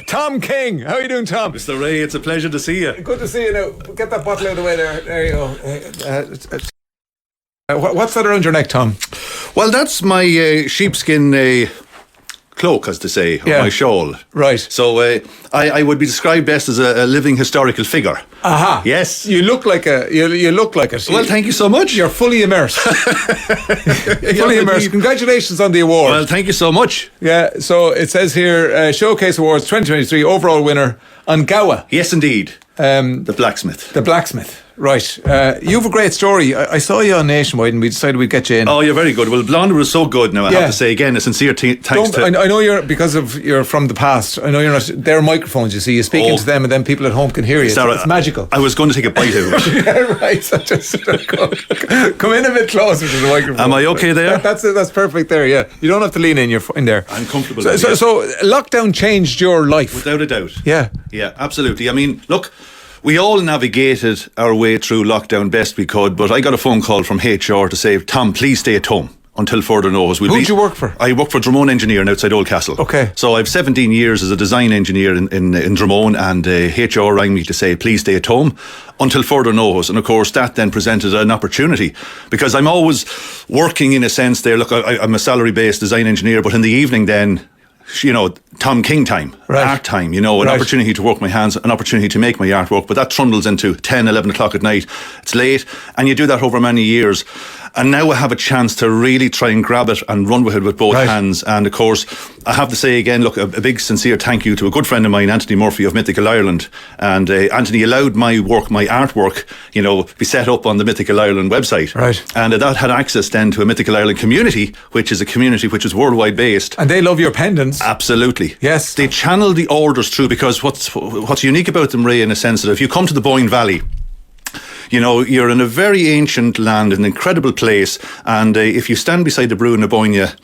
Tom King, how are you doing, Tom? Mr. Ray, it's a pleasure to see you. Good to see you now. Get that bottle out of the way there. There you go. What's that around your neck, Tom? Well, that's my sheepskin cloak, as to say, or my shawl. Right. So I would be described best as a living historical figure. Aha. Yes. You look like you look like it. Well, thank you so much. You're fully immersed. Fully immersed. Congratulations on the award. Well, thank you so much. Yeah, so it says here, Showcase Awards 2023, overall winner, An Gobha. Yes, indeed. The blacksmith. The blacksmith. Right. You have a great story. I saw you on Nationwide and we decided we'd get you in. Oh, you're very good. Well, Blonde was so good now, I have to say again, a sincere thanks to... I know you're from the past. I know you're not... They're microphones, you see. You speak into them and then people at home can hear you. It's magical. I was going to take a bite out of it. Yeah, right. So just come in a bit closer to the microphone. Am I okay there? That's perfect there, yeah. You don't have to lean in. You're in there. I'm comfortable. So lockdown changed your life. Without a doubt. Yeah. Yeah, absolutely. I mean, look... We all navigated our way through lockdown best we could, but I got a phone call from HR to say, Tom, please stay at home until further notice. Who did you work for? I work for Dromone Engineering outside Oldcastle. Okay. So I've 17 years as a design engineer in Dromone, and HR rang me to say, please stay at home until further notice. And of course, that then presented an opportunity because I'm always working in a sense there. Look, I'm a salary-based design engineer, but in the evening then, you know, Tom King time, art time, you know, an opportunity to work my hands, an opportunity to make my artwork, but that trundles into 10, 11 o'clock at night. It's late, and you do that over many years. And now I have a chance to really try and grab it and run with it with both hands. And of course, I have to say again, look, a big sincere thank you to a good friend of mine, Anthony Murphy of Mythical Ireland. And Anthony allowed my artwork, you know, be set up on the Mythical Ireland website. Right. And that had access then to a Mythical Ireland community, which is a community which is worldwide based. And they love your pendants. Absolutely. Yes. They channel the orders through because what's unique about them, Ray, in a sense that if you come to the Boyne Valley, you know, you're in a very ancient land, an incredible place, and if you stand beside the Brú na Bóinne,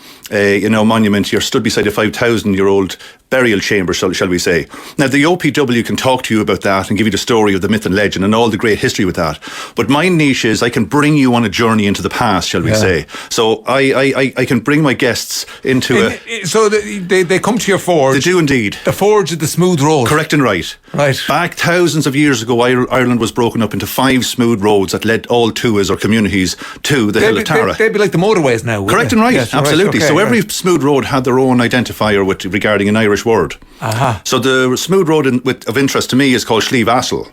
monument, you're stood beside a 5,000-year-old burial chamber, shall we say. Now, the OPW can talk to you about that and give you the story of the myth and legend and all the great history with that. But my niche is I can bring you on a journey into the past, shall we say. So I can bring my guests into So they come to your forge. They do indeed. The forge of the smooth road. Correct and right. Right. Back thousands of years ago, Ireland was broken up into 5 smooth roads that led all tuas or communities to the hill of Tara. They'd be like the motorways now. Correct and right, yes, absolutely. Right. Okay, so every smooth road had their own identifier regarding an Irish word. Aha. So the smooth road of interest to me is called Slighe Assail,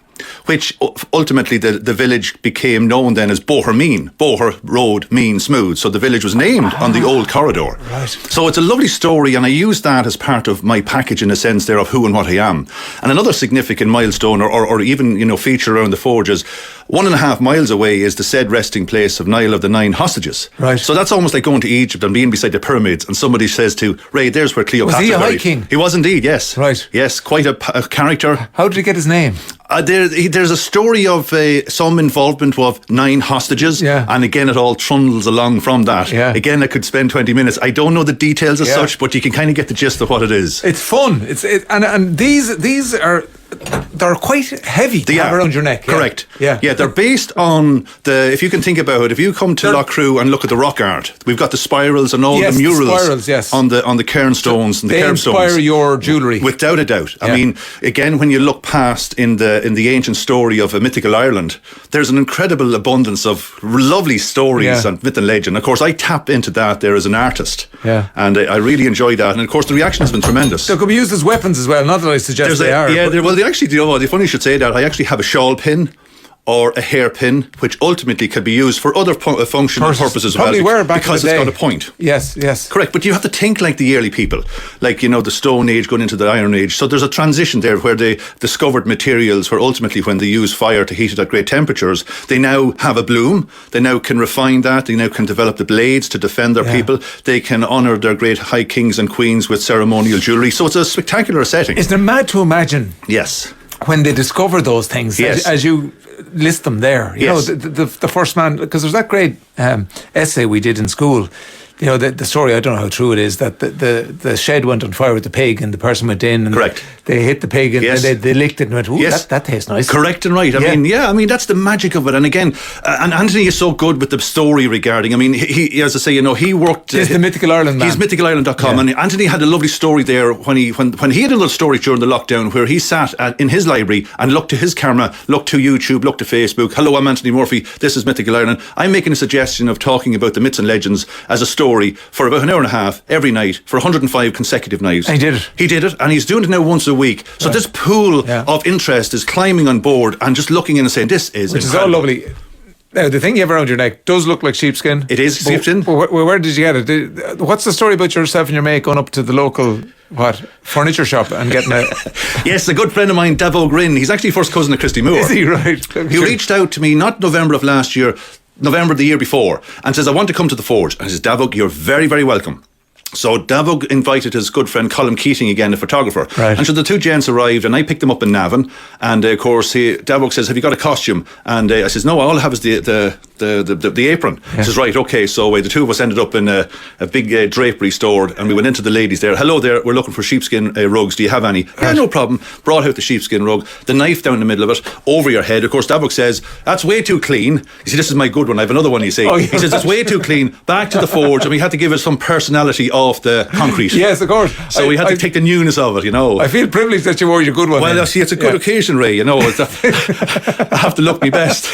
which ultimately the village became known then as Bohermeen. Boher, road, mean, smooth. So the village was named on the old corridor. Right. So it's a lovely story, and I use that as part of my package in a sense there of who and what I am. And another significant milestone or even, you know, feature around the forge is 1.5 miles away is the said resting place of Niall of the 9 hostages. Right. So that's almost like going to Egypt and being beside the pyramids, and somebody says to Ray, there's where Cleopatra was he a high buried. king? He was indeed, yes. Right. Yes, quite a character. How did he get his name? There's a story of some involvement of 9 hostages, and again it all trundles along from that. Again, I could spend 20 minutes. I don't know the details as such, but you can kind of get the gist of what it is. It's fun. And these are, they're quite heavy to have around your neck. Correct. Yeah. They're based on if you can think about it, if you come to Loughcrew and look at the rock art, we've got the spirals and all the murals on the cairn stones and the curbstones. They inspire your jewellery. Without a doubt. I mean, again, when you look past in the ancient story of a mythical Ireland, there's an incredible abundance of lovely stories and myth and legend. Of course, I tap into that there as an artist. And I really enjoy that. And of course, the reaction has been tremendous. They could be used as weapons as well. Not that I suggest they are. They actually do. The funny you should say that. I actually have a shawl pin or a hairpin, which ultimately could be used for other functional purposes probably as well, were back because in the it's day. got a point. Yes. Correct, but you have to think like the early people, like, you know, the Stone Age going into the Iron Age. So there's a transition there where they discovered materials where ultimately when they use fire to heat it at great temperatures, they now have a bloom. They now can refine that. They now can develop the blades to defend their people. They can honour their great high kings and queens with ceremonial jewellery. So it's a spectacular setting. Isn't it mad to imagine? Yes. When they discover those things, as you list them there, you know, the first man, because there's that great essay we did in school, you know, the story, I don't know how true it is, that the shed went on fire with the pig and the person went in and correct. They hit the pig and they licked it and went, ooh, that tastes nice. Correct and right. I mean, that's the magic of it. And again, and Anthony is so good with the story regarding, I mean, he as I say, you know, he worked... He's the Mythical Ireland man. He's mythicalireland.com, and Anthony had a lovely story there when he had a little story during the lockdown where he sat in his library and looked to his camera, looked to YouTube, looked to Facebook. Hello, I'm Anthony Murphy. This is Mythical Ireland. I'm making a suggestion of talking about the myths and legends as a story for about an hour and a half every night for 105 consecutive nights. And he did it. He did it, and he's doing it now once a week. So this pool of interest is climbing on board and just looking in and saying, this is Which incredible. is all lovely. Now, the thing you have around your neck does look like sheepskin. It is sheepskin. Where did you get it? What's the story about yourself and your mate going up to the local furniture shop and getting a... Yes, a good friend of mine, Dev O'Grin. He's actually first cousin of Christy Moore. Is he? Right. He reached out to me, not November of last year, November the year before, and says, I want to come to the Forge. And I says, Davog, you're very, very welcome. So Davog invited his good friend Colin Keating again, the photographer. Right. And so the two gents arrived and I picked them up in Navan. And of course, Davog says, have you got a costume? And I says, no, all I have is the apron. Yeah. He says, right, okay. So the two of us ended up in a big drapery store and we went into the ladies there. Hello there, we're looking for sheepskin rugs. Do you have any? Right. Yeah, no problem. Brought out the sheepskin rug, the knife down the middle of it, over your head. Of course, Davog says, that's way too clean. You see, this is my good one. I have another one, you see. Oh, yeah. He says, it's way too clean. Back to the Forge. And we had to give it some personality off the concrete. Yes, of course. So we had to take the newness of it, you know. I feel privileged that you wore your good one. Well, see, it's a good occasion, Ray, you know. I have to look my best.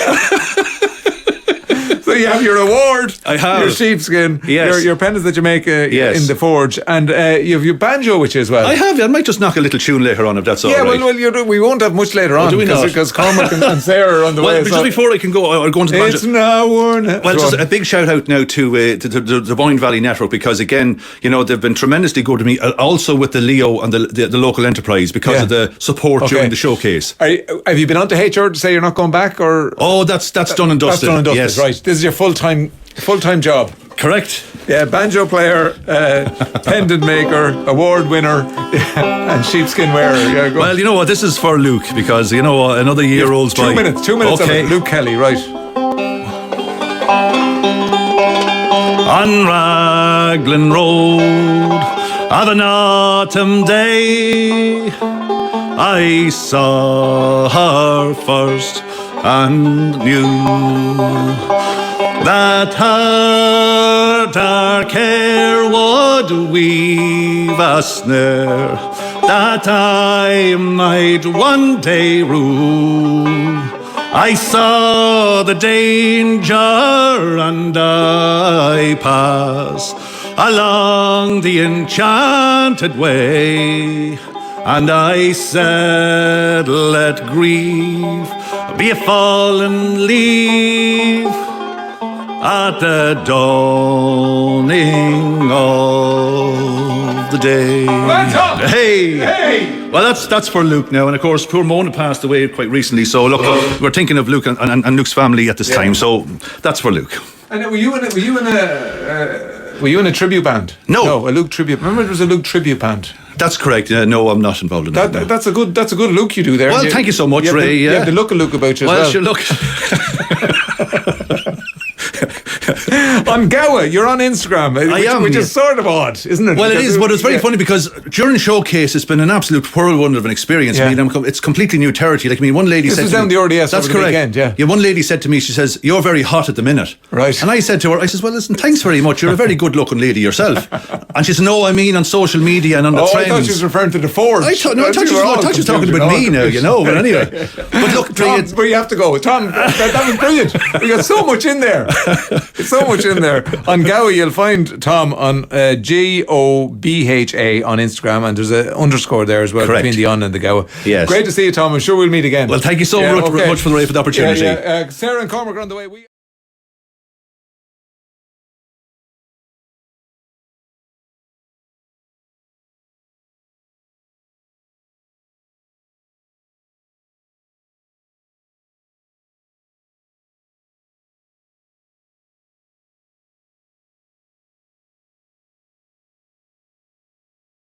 So you have your award. I have your sheepskin. Yes. Your pendants that you make in the Forge, and you have your banjo with you as well. I have. I might just knock a little tune later on if that's all right. Well, we won't have much later on. Do we not? Because Cormac and Sarah are on the way. Well, just before I can go, I'll go into the banjo. It's now one. Well, just a big shout out now to the Boyne Valley Network, because again, you know, they've been tremendously good to me. Also with the Leo and the local enterprise because of the support during the showcase. Have you been on to HR to say you're not going back, or? Oh, that's done and dusted. That's done and dusted. Yes. Right. This is your full-time job. Correct. Yeah, banjo player, pendant maker, award winner, and sheepskin wearer. Yeah, well, you know what? This is for Luke, because you know another year rolls by. 2 minutes. Okay. Of it. Luke Kelly, right? On Raglan Road of an autumn day, I saw her first and knew that her dark hair would weave a snare that I might one day rue. I saw the danger and I pass along the enchanted way, and I said, let grief be a fallen leaf at the dawning of the day. Hey! Well, that's for Luke now, and of course, poor Mona passed away quite recently. So look, we're thinking of Luke and Luke's family at this time. So that's for Luke. And were you in a tribute band? No, a Luke tribute. Remember, it was a Luke tribute band. That's correct. No, I'm not involved in that. That's a good look you do there. Well, thank you so much, Ray. You have the look about you. Well, look. On Gobha, you're on Instagram, which is sort of odd, isn't it? Well, it is, but it's very funny because during Showcase, it's been an absolute whirlwind of an experience. I mean, it's completely new territory. Like, I mean, one lady said, "This is down the RDS." That's correct. Weekend, yeah. One lady said to me, she says, "You're very hot at the minute." Right. And I said to her, I says, "Well, listen, thanks very much. You're a very good-looking lady yourself." And she said, "No, I mean on social media and on the trends." I thought she was referring to the Forge. I thought she was talking about me now, you know. But anyway, but look, Tom, where you have to go, Tom. That was brilliant. We got so much in there. So much in there. On Gobha, you'll find Tom on Gobha on Instagram, and there's an underscore there as well. Correct. Between the on and the Gobha. Yes. Great to see you, Tom. I'm sure we'll meet again. Well, thank you so much for the opportunity. Sarah and Cormac are on the way.